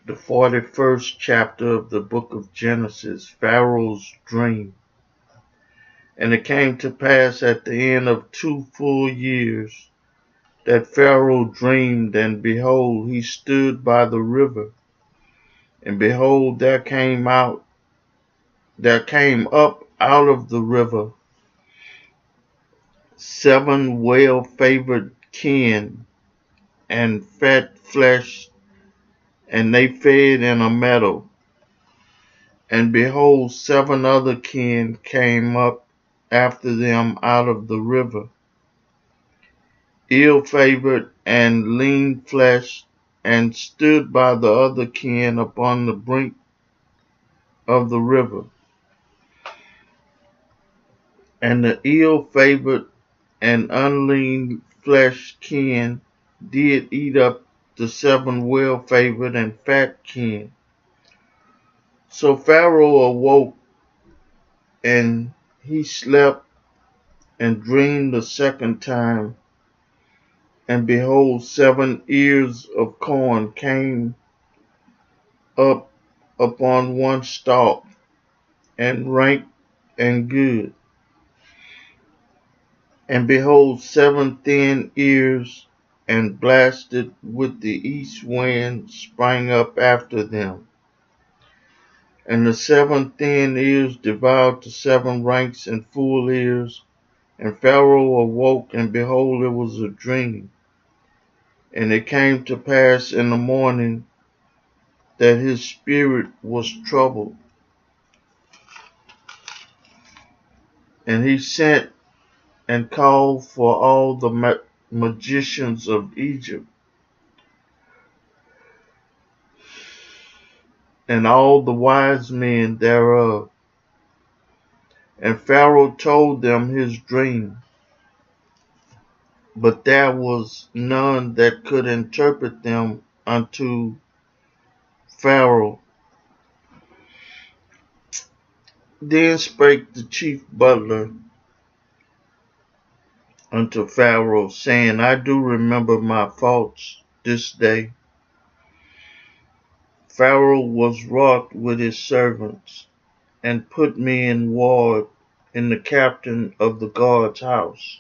The 41st chapter of the book of Genesis, Pharaoh's dream. And it came to pass at the end of 2 full years that Pharaoh dreamed, and behold, he stood by the river. And behold, there came up out of the river 7 well-favored kine and fat flesh, and they fed in a meadow. And behold, 7 other kine came up after them out of the river, ill-favored and lean-fleshed, and stood by the other kine upon the brink of the river. And the ill-favored and unlean-fleshed kine did eat up the 7 well-favored and fat kine. So Pharaoh awoke, and he slept and dreamed a second time. And behold, 7 ears of corn came up upon one stalk, and rank and good. And behold, 7 thin ears, and blasted with the east wind, sprang up after them. And the 7 thin ears devoured the 7 ranks and full ears. And Pharaoh awoke, and behold, it was a dream. And it came to pass in the morning that his spirit was troubled. And he sent and called for all the magicians of Egypt, and all the wise men thereof. And Pharaoh told them his dream, but there was none that could interpret them unto Pharaoh. Then spake the chief butler unto Pharaoh, saying, I do remember my faults this day. Pharaoh was wroth with his servants, and put me in ward in the captain of the guard's house,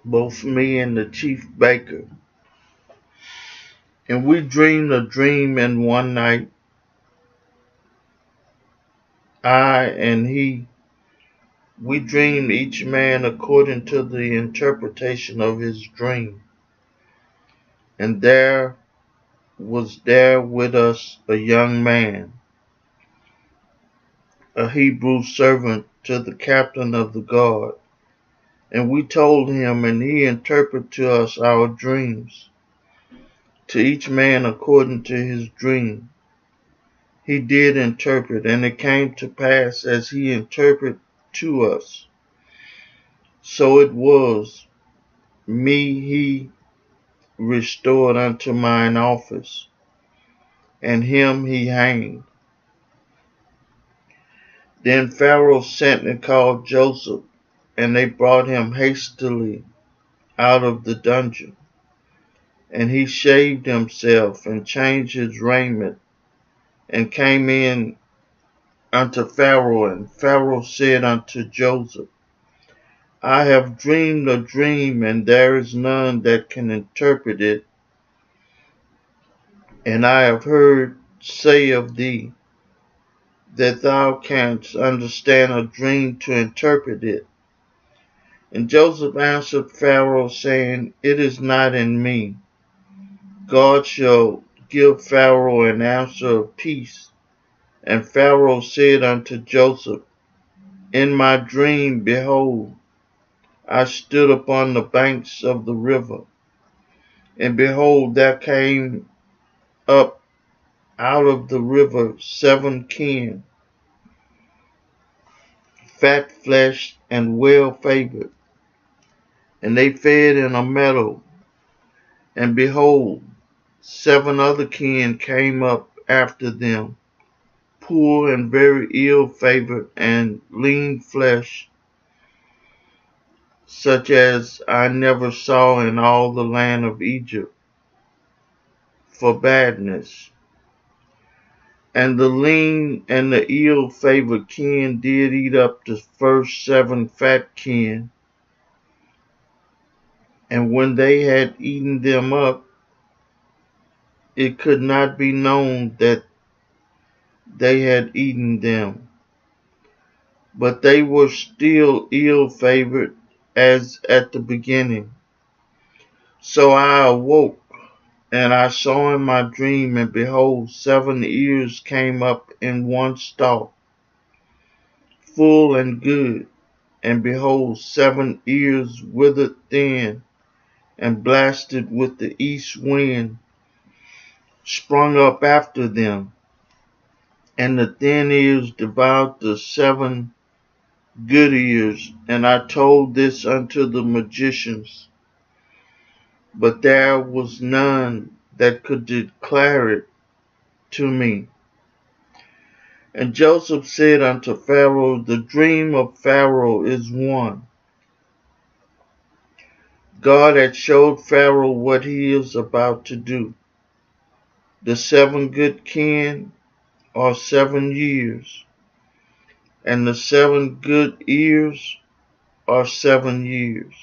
both me and the chief baker. And we dreamed a dream in one night, I and he. We dreamed each man according to the interpretation of his dream. And there was there with us a young man, a Hebrew servant to the captain of the guard. And we told him, and he interpreted to us our dreams, to each man according to his dream. He did interpret, and it came to pass as he interpreted to us. So it was. Me he restored unto mine office, and him he hanged. Then Pharaoh sent and called Joseph, and they brought him hastily out of the dungeon. And he shaved himself, and changed his raiment, and came in unto Pharaoh. And Pharaoh said unto Joseph, I have dreamed a dream, and there is none that can interpret it. And I have heard say of thee, that thou canst understand a dream to interpret it. And Joseph answered Pharaoh, saying, It is not in me. God shall give Pharaoh an answer of peace. And Pharaoh said unto Joseph, In my dream, behold, I stood upon the banks of the river, and behold, there came up out of the river 7 kine, fat fleshed and well favored, and they fed in a meadow. And behold, 7 other kine came up after them, poor and very ill favored and lean flesh, such as I never saw in all the land of Egypt. for badness. And the lean and the ill-favored kin did eat up the first 7 fat kin. And when they had eaten them up, it could not be known that they had eaten them. But they were still ill-favored as at the beginning. So I awoke, and I saw in my dream, and behold, 7 ears came up in one stalk, full and good. And behold, 7 ears withered thin, and blasted with the east wind, sprung up after them. And the thin ears devoured the 7 good ears. And I told this unto the magicians, but there was none that could declare it to me. And Joseph said unto Pharaoh, the dream of Pharaoh is one. God had showed Pharaoh what he is about to do. The 7 good kin are 7 years, and the 7 good ears are 7 years.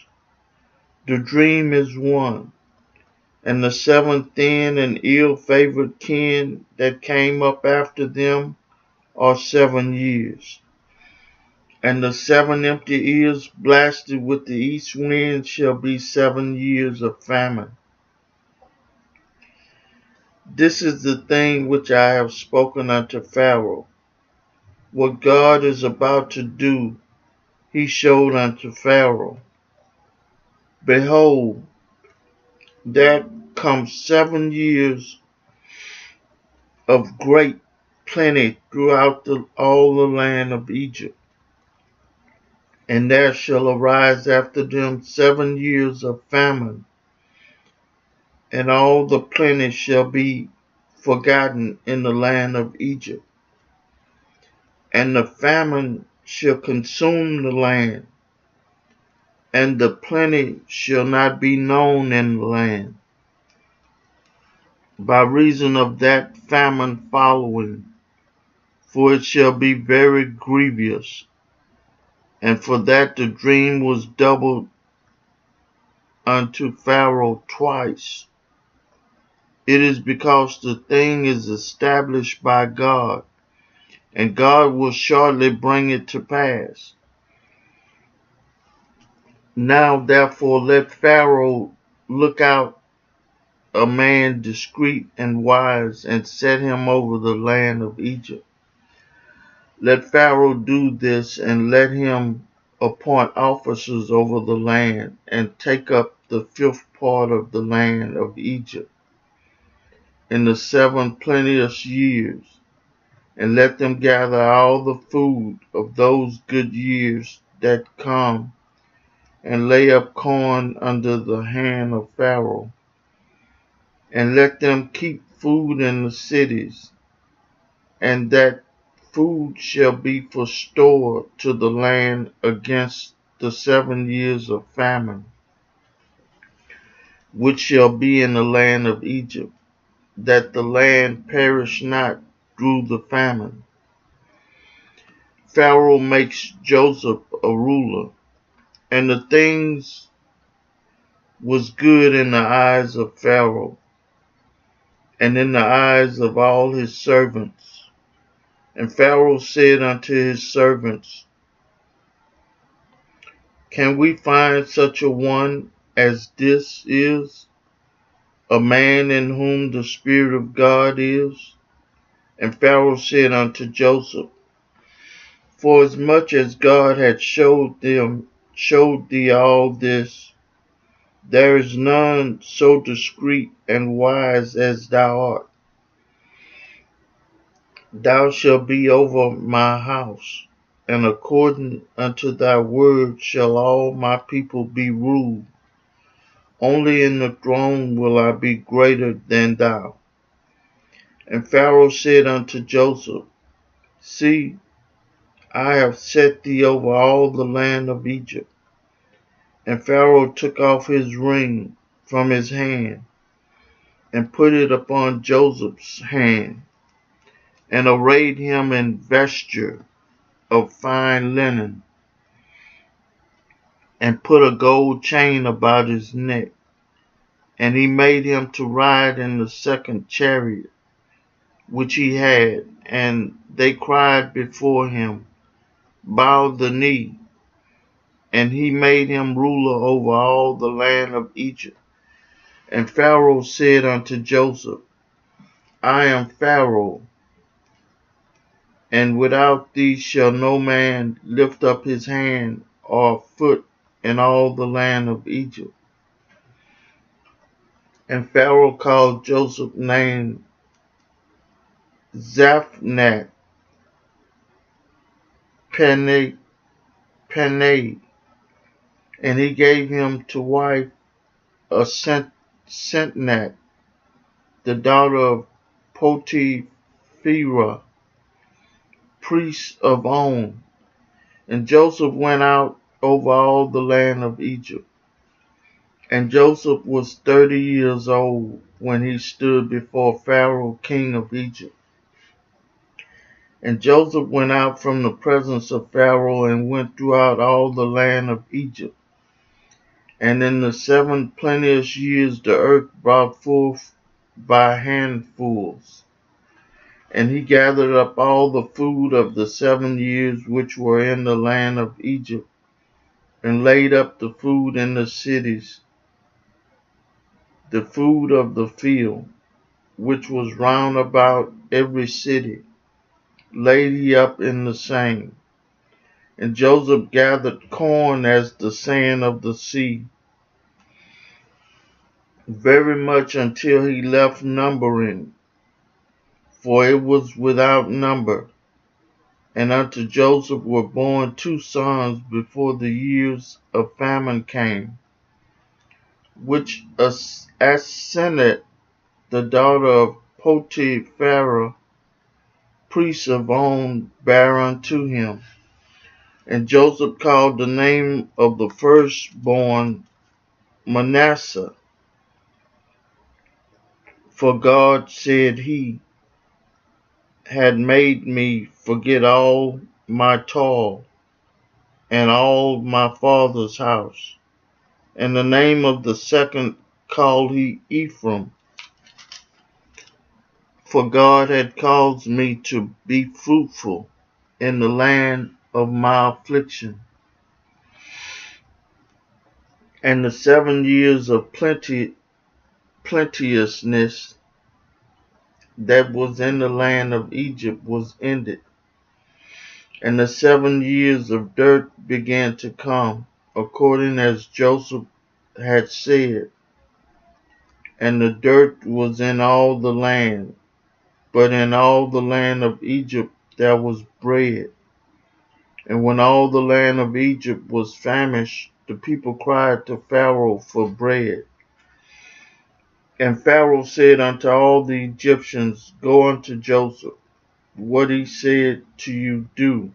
The dream is one, and the 7 thin and ill-favored kin that came up after them are 7 years. And the 7 empty ears blasted with the east wind shall be 7 years of famine. This is the thing which I have spoken unto Pharaoh. What God is about to do, he showed unto Pharaoh. Behold, there come 7 years of great plenty throughout all the land of Egypt. And there shall arise after them 7 years of famine, and all the plenty shall be forgotten in the land of Egypt. And the famine shall consume the land, and the plenty shall not be known in the land, by reason of that famine following, for it shall be very grievous. And for that the dream was doubled unto Pharaoh twice. It is because the thing is established by God, and God will shortly bring it to pass. Now therefore let Pharaoh look out a man discreet and wise, and set him over the land of Egypt. Let Pharaoh do this, and let him appoint officers over the land, and take up the 5th part of the land of Egypt in the 7 plenteous years, and let them gather all the food of those good years that come, and lay up corn under the hand of Pharaoh, and let them keep food in the cities, and that food shall be for store to the land against the 7 years of famine, which shall be in the land of Egypt, that the land perish not through the famine. Pharaoh makes Joseph a ruler, and the things was good in the eyes of Pharaoh, and in the eyes of all his servants. And Pharaoh said unto his servants, can we find such a one as this is, a man in whom the Spirit of God is? And Pharaoh said unto Joseph, forasmuch as God had showed thee all this, there is none so discreet and wise as thou art. Thou shalt be over my house, and according unto thy word shall all my people be ruled. Only in the throne will I be greater than thou. And Pharaoh said unto Joseph, see, I have set thee over all the land of Egypt. And Pharaoh took off his ring from his hand, and put it upon Joseph's hand, and arrayed him in vesture of fine linen, and put a gold chain about his neck. And he made him to ride in the second chariot which he had, and they cried before him, bowed the knee, and he made him ruler over all the land of Egypt. And Pharaoh said unto Joseph, I am Pharaoh, and without thee shall no man lift up his hand or foot in all the land of Egypt. And Pharaoh called Joseph's name Zaphnath Paneah, and he gave him to wife a Senat, the daughter of Potipherah, priest of On. And Joseph went out over all the land of Egypt. And Joseph was 30 years old when he stood before Pharaoh, king of Egypt. And Joseph went out from the presence of Pharaoh and went throughout all the land of Egypt. And in the 7 plenteous years the earth brought forth by handfuls. And he gathered up all the food of the 7 years which were in the land of Egypt, and laid up the food in the cities, the food of the field, which was round about every city, laid he up in the same. And Joseph gathered corn as the sand of the sea, very much until he left numbering, for it was without number. And unto Joseph were born 2 sons before the years of famine came, which Asenath, the daughter of Potipherah, priest of On, bare unto him. And Joseph called the name of the firstborn Manasseh, for God, said he, had made me forget all my toil and all my father's house. And the name of the second called he Ephraim, for God had caused me to be fruitful in the land of my affliction. And the 7 years of plenteousness that was in the land of Egypt was ended, and the 7 years of dirt began to come, according as Joseph had said. And the dirt was in all the land, but in all the land of Egypt there was bread. And when all the land of Egypt was famished, the people cried to Pharaoh for bread. And Pharaoh said unto all the Egyptians, Go unto Joseph, what he said to you do.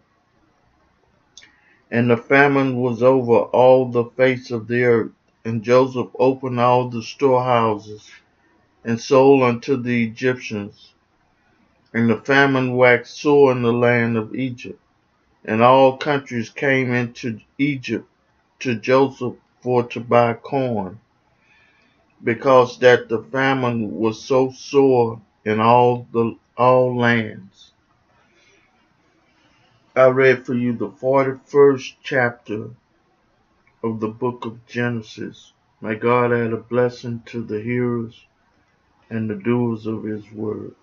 And the famine was over all the face of the earth. And Joseph opened all the storehouses, and sold unto the Egyptians. And the famine waxed sore in the land of Egypt. And all countries came into Egypt to Joseph for to buy corn, because that the famine was so sore in all lands. I read for you the 41st chapter of the book of Genesis. May God add a blessing to the hearers and the doers of his word.